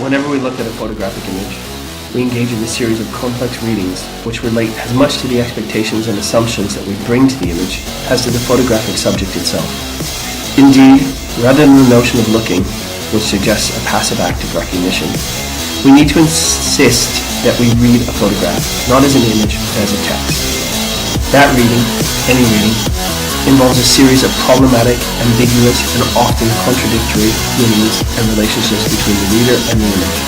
Whenever we look at a photographic image, we engage in a series of complex readings which relate as much to the expectations and assumptions that we bring to the image as to the photographic subject itself. Indeed, rather than the notion of looking, which suggests a passive act of recognition, we need to insist that we read a photograph, not as an image, but as a text. That reading, any reading, involves a series of problematic, ambiguous, and often contradictory meanings and relationships between the reader and the image.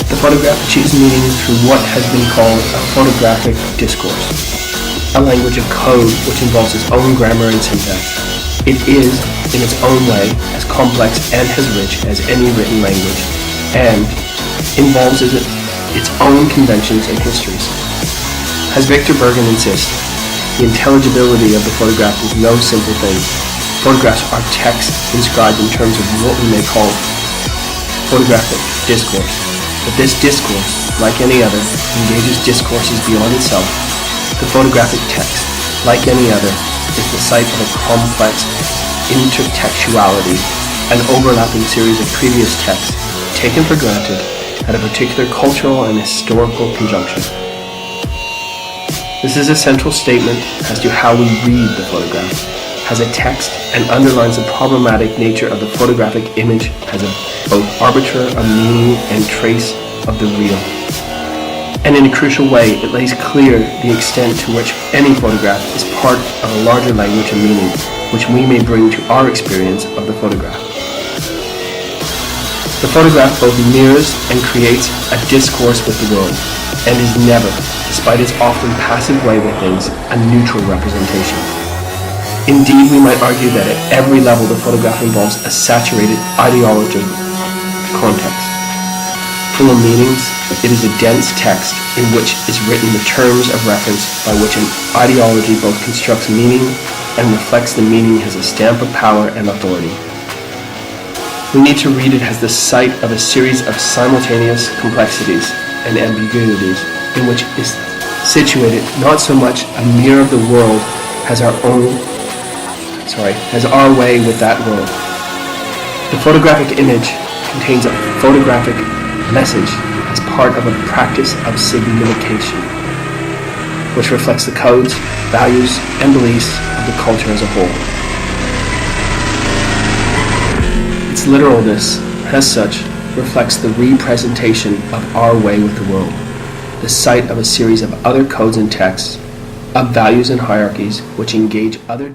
The photograph achieves meaning through what has been called a photographic discourse, a language of code which involves its own grammar and syntax. It is, in its own way, as complex and as rich as any written language, and involves its own conventions and histories. As Victor Bergen insists, the intelligibility of the photograph is no simple thing. Photographs are text inscribed in terms of what we may call photographic discourse. But this discourse, like any other, engages discourses beyond itself. The photographic text, like any other, is the site of a complex intertextuality, an overlapping series of previous texts taken for granted at a particular cultural and historical conjunction. This is a central statement as to how we read the photograph, as a text, and underlines the problematic nature of the photographic image as a both arbiter of meaning and trace of the real. And in a crucial way, it lays clear the extent to which any photograph is part of a larger language and meaning, which we may bring to our experience of the photograph. The photograph both mirrors and creates a discourse with the world, and is never, despite its often passive way with things, a neutral representation. Indeed, we might argue that at every level the photograph involves a saturated ideological context. Full of meanings, it is a dense text in which is written the terms of reference by which an ideology both constructs meaning and reflects the meaning as a stamp of power and authority. We need to read it as the site of a series of simultaneous complexities and ambiguities in which is situated not so much a mirror of the world as our way with that world. The photographic image contains a photographic message as part of a practice of signification, which reflects the codes, values, and beliefs of the culture as a whole. Its literalness, as such, reflects the representation of our way with the world, the site of a series of other codes and texts, of values and hierarchies which engage other